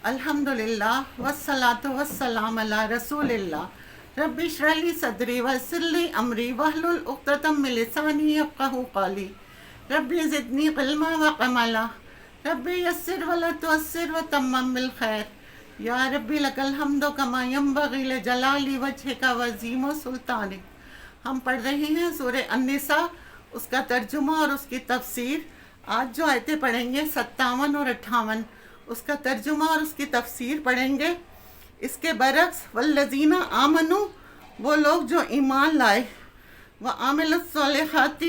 الحمدللہ والصلاۃ والسلام علی رسول اللہ رب اشرح لی صدری ویسر لی امری واحلل عقدۃ من لسانی یفقہوا قولی رب زدنی علما وعملا رب یسر ولا تعسر وتمم بالخیر یا رب لک الحمد کما ینبغی لجلال وجہک وعظیم سلطانک۔ ہم پڑھ رہے ہیں سورہ النساء، اس کا ترجمہ اور اس کی تفسیر۔ آج جو آیتیں پڑھیں گے 57 اور 58، اس کا ترجمہ اور اس کی تفسیر پڑھیں گے۔ اس کے برعکس والذین آمنوا، وہ لوگ جو ایمان لائے، وعملوا الصالحات،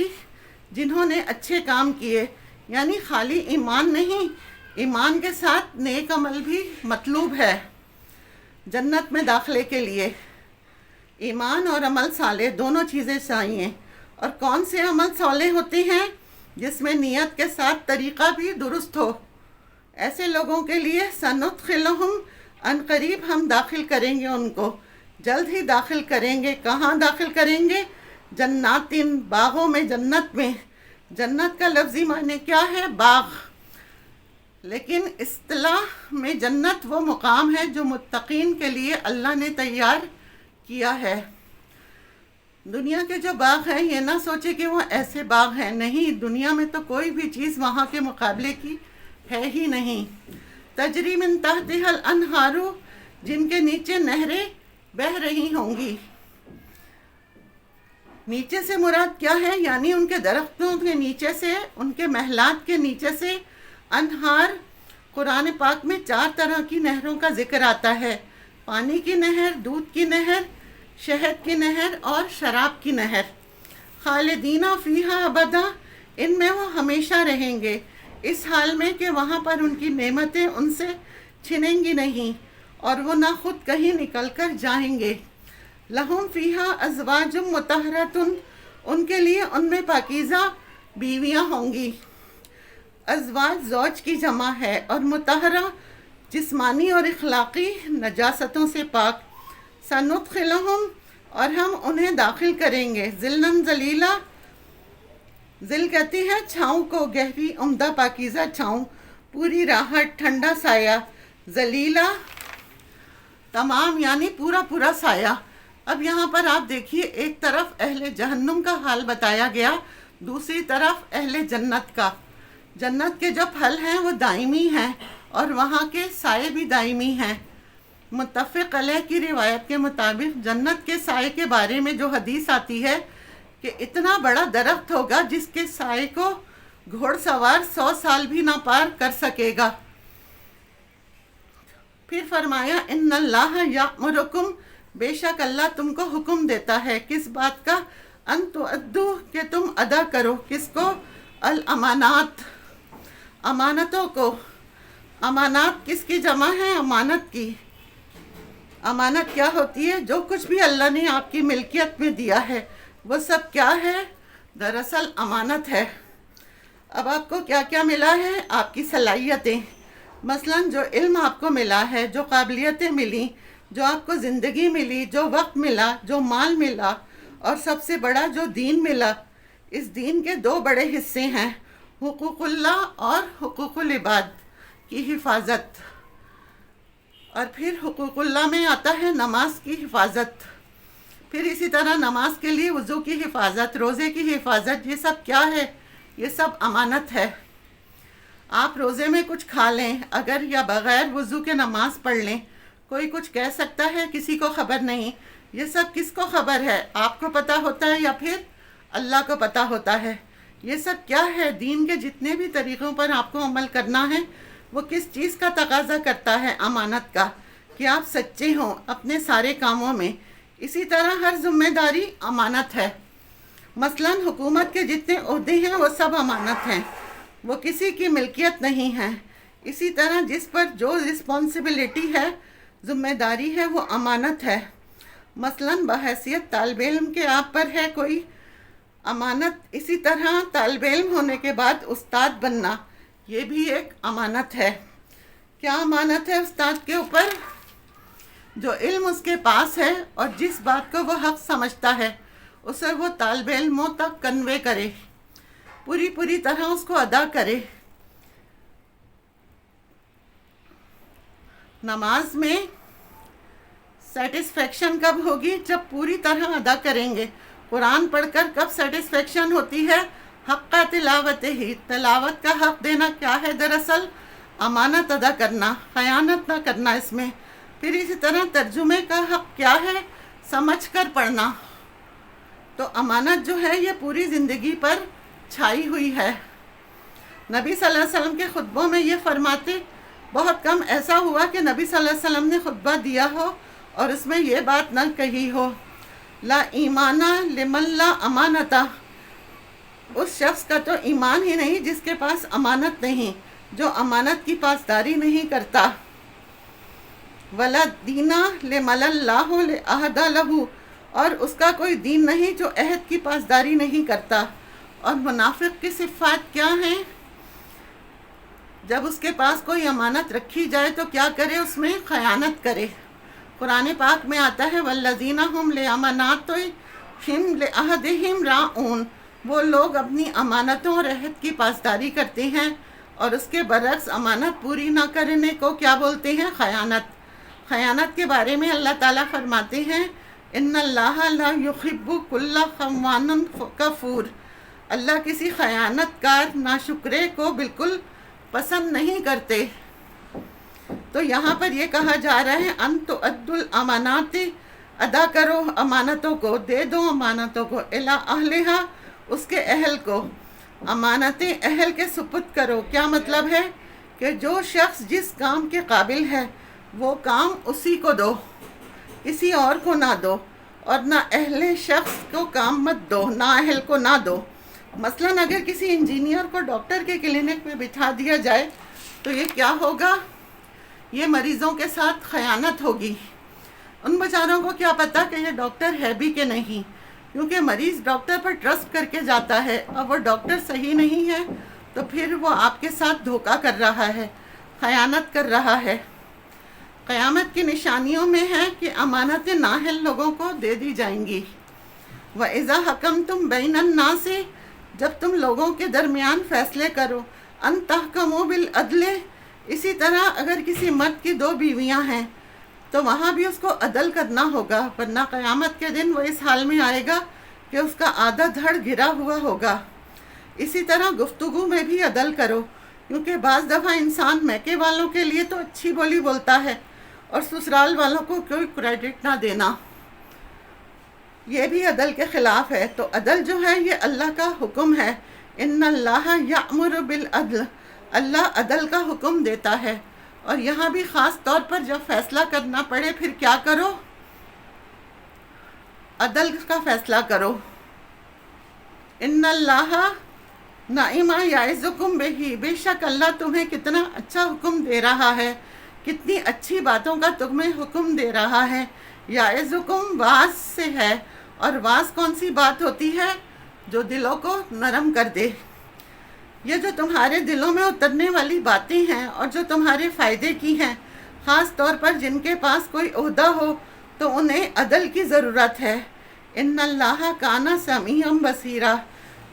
جنہوں نے اچھے کام کیے، یعنی خالی ایمان نہیں، ایمان کے ساتھ نیک عمل بھی مطلوب ہے جنت میں داخلے کے لیے۔ ایمان اور عمل صالح دونوں چیزیں چاہیے۔ اور کون سے عمل صالح ہوتے ہیں؟ جس میں نیت کے ساتھ طریقہ بھی درست ہو۔ ایسے لوگوں کے لیے سندخلہم، ان قریب ہم داخل کریں گے ان کو، جلد ہی داخل کریں گے۔ کہاں داخل کریں گے؟ جنات، باغوں میں، جنت میں۔ جنت کا لفظی معنی کیا ہے؟ باغ۔ لیکن اصطلاح میں جنت وہ مقام ہے جو متقین کے لیے اللہ نے تیار کیا ہے۔ دنیا کے جو باغ ہیں، یہ نہ سوچے کہ وہ ایسے باغ ہیں، نہیں، دنیا میں تو کوئی بھی چیز وہاں کے مقابلے کی ہے ہی نہیں۔ تجری من تحتها الانہار، جن کے نیچے نہریں بہہ رہی ہوں گی۔ نیچے سے مراد کیا ہے؟ یعنی ان کے درختوں کے نیچے سے، ان کے محلات کے نیچے سے انہار۔ قرآن پاک میں 4 طرح کی نہروں کا ذکر آتا ہے: پانی کی نہر، دودھ کی نہر، شہد کی نہر اور شراب کی نہر۔ خالدین فیہا ابدا، ان میں وہ ہمیشہ رہیں گے، اس حال میں کہ وہاں پر ان کی نعمتیں ان سے چھنیں گی نہیں اور وہ نہ خود کہیں نکل کر جائیں گے۔ لہم فیہا ازواج مطہرۃ، ان کے لیے ان میں پاکیزہ بیویاں ہوں گی۔ ازواج زوج کی جمع ہے، اور مطہرہ جسمانی اور اخلاقی نجاستوں سے پاک۔ سندخلہم، اور ہم انہیں داخل کریں گے، ذلًا ذلیلا، ذل کہتی ہے چھاؤں کو، گہری عمدہ پاکیزہ چھاؤں، پوری راحت، ٹھنڈا سایہ۔ ذلیلا تمام، یعنی پورا پورا سایہ۔ اب یہاں پر آپ دیکھیے، ایک طرف اہل جہنم کا حال بتایا گیا، دوسری طرف اہل جنت کا۔ جنت کے جو پھل ہیں وہ دائمی ہیں، اور وہاں کے سائے بھی دائمی ہیں۔ متفق علیہ کی روایت کے مطابق جنت کے سائے کے بارے میں جو حدیث آتی ہے کہ اتنا بڑا درخت ہوگا جس کے سائے کو گھوڑ سوار 100 سال بھی نہ پار کر سکے گا۔ پھر فرمایا ان اللہ یأمرکم، بے شک اللہ تم کو حکم دیتا ہے، کس بات کا؟ ان تؤدو، کہ تم ادا کرو، کس کو؟ الامانات، امانتوں کو۔ امانات کس کی جمع ہے؟ امانت کی۔ امانت کیا ہوتی ہے؟ جو کچھ بھی اللہ نے آپ کی ملکیت میں دیا ہے وہ سب کیا ہے؟ دراصل امانت ہے۔ اب آپ کو کیا کیا ملا ہے؟ آپ کی صلاحیتیں، مثلا جو علم آپ کو ملا ہے، جو قابلیتیں ملی، جو آپ کو زندگی ملی، جو وقت ملا، جو مال ملا، اور سب سے بڑا جو دین ملا۔ اس دین کے 2 بڑے حصے ہیں، حقوق اللہ اور حقوق العباد کی حفاظت۔ اور پھر حقوق اللہ میں آتا ہے نماز کی حفاظت، پھر اسی طرح نماز کے لیے وضو کی حفاظت، روزے کی حفاظت۔ یہ سب کیا ہے؟ یہ سب امانت ہے۔ آپ روزے میں کچھ کھا لیں اگر، یا بغیر وضو کے نماز پڑھ لیں، کوئی کچھ کہہ سکتا ہے؟ کسی کو خبر نہیں۔ یہ سب کس کو خبر ہے؟ آپ کو پتہ ہوتا ہے یا پھر اللہ کو پتہ ہوتا ہے؟ یہ سب کیا ہے؟ دین کے جتنے بھی طریقوں پر آپ کو عمل کرنا ہے، وہ کس چیز کا تقاضا کرتا ہے؟ امانت کا، کہ آپ سچے ہوں اپنے سارے کاموں میں۔ اسی طرح ہر ذمہ داری امانت ہے۔ مثلا حکومت کے جتنے عہدے ہیں وہ سب امانت ہیں، وہ کسی کی ملکیت نہیں ہے۔ اسی طرح جس پر جو رسپانسبلٹی ہے، ذمہ داری ہے، وہ امانت ہے۔ مثلا بحیثیت طالب علم کے آپ پر ہے کوئی امانت، اسی طرح طالب علم ہونے کے بعد استاد بننا، یہ بھی ایک امانت ہے۔ کیا امانت ہے استاد کے اوپر؟ جو علم اس کے پاس ہے اور جس بات کو وہ حق سمجھتا ہے اسے وہ طالب علموں تک کنوے کرے، پوری طرح اس کو ادا کرے۔ नमाज में सेटिस्फेक्शन कब होगी? जब पूरी तरह अदा करेंगे। कुरान पढ़कर कब सेटिस्फेक्शन होती है? हक़्क़ तिलावत ही, तिलावत का हक़ देना क्या है? दरअसल अमानत अदा करना, खयानत ना करना इसमें। फिर इसी तरह तर्जुमे का हक़ क्या है? समझ कर पढ़ना। तो अमानत जो है ये पूरी ज़िंदगी पर छाई हुई है। नबी सल्लल्लाहु अलैहि वसल्लम के खुतबों में ये फरमाते, बहुत कम ऐसा हुआ कि नबी सल्लल्लाहु अलैहि वसल्लम ने खुतबा दिया हो और इसमें ये बात न कही हो, ला ईमाना लिमन ला अमानता, उस शख्स का तो ईमान ही नहीं जिसके पास अमानत नहीं, जो अमानत की पासदारी नहीं करता। वला दीना लिमल्लाहु ले अहदा लहू, और उसका कोई दीन नहीं जो अहद की पासदारी नहीं करता। और मुनाफिक की सिफ़ात क्या हैं? जब उसके पास कोई अमानत रखी जाए तो क्या करे? उसमें खयानत करे। कुरान पाक में आता है, वल्लज़ीना हुम ले अमानातिहिम ले अहदिहिम राऊन, वो लोग अपनी अमानतों और अहद की पासदारी करते हैं और उसके बरक्स अमानत पूरी ना करने को क्या बोलते हैं? खयानत। खयानत के बारे में अल्लाह ताला फरमाते हैं, इन्नल्लाहा ला युहिब्बु कुल्ला खव्वानिन कफूर, अल्लाह किसी खयानतकार नाशुक्रे को बिल्कुल पसंद नहीं करते। तो यहाँ पर ये कहा जा रहा है, अंतु अद्दुल अमानाति, अदा करो अमानतों को, दे दो अमानतों को, इला अहलिहा, उसके अहल को। अमानतें अहल के सुपुर्द करो। क्या मतलब है? कि जो शख्स जिस काम के काबिल है वो काम उसी को दो, किसी और को ना दो, और ना अहले शख्स को काम मत दो, ना अहल को ना दो। मसलन अगर किसी इंजीनियर को डॉक्टर के क्लिनिक में बिठा दिया जाए तो ये क्या होगा? ये मरीज़ों के साथ खयानत होगी। उन बेचारों को क्या पता कि ये डॉक्टर है भी कि नहीं, क्योंकि मरीज़ डॉक्टर पर ट्रस्ट करके जाता है और वो डॉक्टर सही नहीं है तो फिर वो आपके साथ धोखा कर रहा है, खयानत कर रहा है। क़यामत की निशानियों में है कि अमानतें नाअहल लोगों को दे दी जाएंगी। व इज़ा हकमतुम बैनन नासी, जब तुम लोगों के दरमियान फ़ैसले करो, अन तहकमू बिल अदले, इसी तरह अगर किसी मर्द की दो बीवियां हैं तो वहाँ भी उसको अदल करना होगा, वरना क़यामत के दिन वो इस हाल में आएगा कि उसका आधा धड़ गिरा हुआ होगा। इसी तरह गुफ्तगू में भी अदल करो, क्योंकि बाज़ दफ़ा इंसान मैके वालों के लिए तो अच्छी बोली बोलता है और ससुराल वालों को कोई क्रेडिट ना देना, ये भी अदल के ख़िलाफ़ है। तो अदल जो है ये अल्लाह का हुक्म है। इन्नल्लाह यअमुरु बिल अदल, अल्लाह अदल का हुक्म देता है। और यहाँ भी ख़ास तौर पर जब फ़ैसला करना पड़े फिर क्या करो? अदल का फ़ैसला करो। इन्नल्लाह नाइमा याइज़ुकुम बिही, बेशक अल्लाह तुम्हें कितना अच्छा हुक्म दे रहा है, कितनी अच्छी बातों का तुम्हें हुक्म दे रहा है। याइज़ुकुम वाज से है, और वाज कौन सी बात होती है? जो दिलों को नरम कर दे। ये जो तुम्हारे दिलों में उतरने वाली बातें हैं और जो तुम्हारे फ़ायदे की हैं, ख़ास तौर पर जिनके पास कोई ओहदा हो तो उन्हें अदल की ज़रूरत है। इन्नल्लाह काना समीअम बसीरा,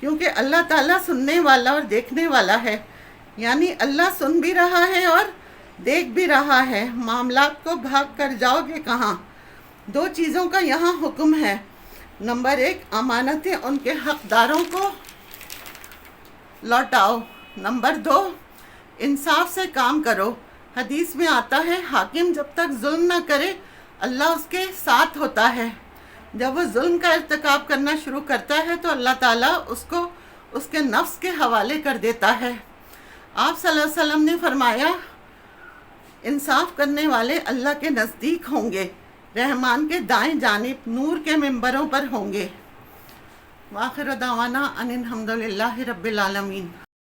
क्योंकि अल्लाह ताला सुनने वाला और देखने वाला है, यानी अल्लाह सुन भी रहा है और देख भी रहा है। मामलात को भाग कर जाओगे कहाँ? दो चीज़ों का यहाँ हुक्म है। नंबर एक, अमानतें उनके हक़दारों को लौटाओ। नंबर दो, इंसाफ से काम करो। हदीस में आता है, हाकिम जब तक जुल्म ना करे अल्लाह उसके साथ होता है। जब वो जुल्म का इर्तिकाब करना शुरू करता है तो अल्लाह ताला उसको उसके नफ्स के हवाले कर देता है। आप सल्लल्लाहु अलैहि वसल्लम ने फरमाया, इंसाफ करने वाले अल्लाह के नज़दीक होंगे, रहमान के दाएं जानिब नूर के मिंबरों पर होंगे। वाखिर दावाना अनिल हम्दुलिल्लाहि रब्बिल आलमीन।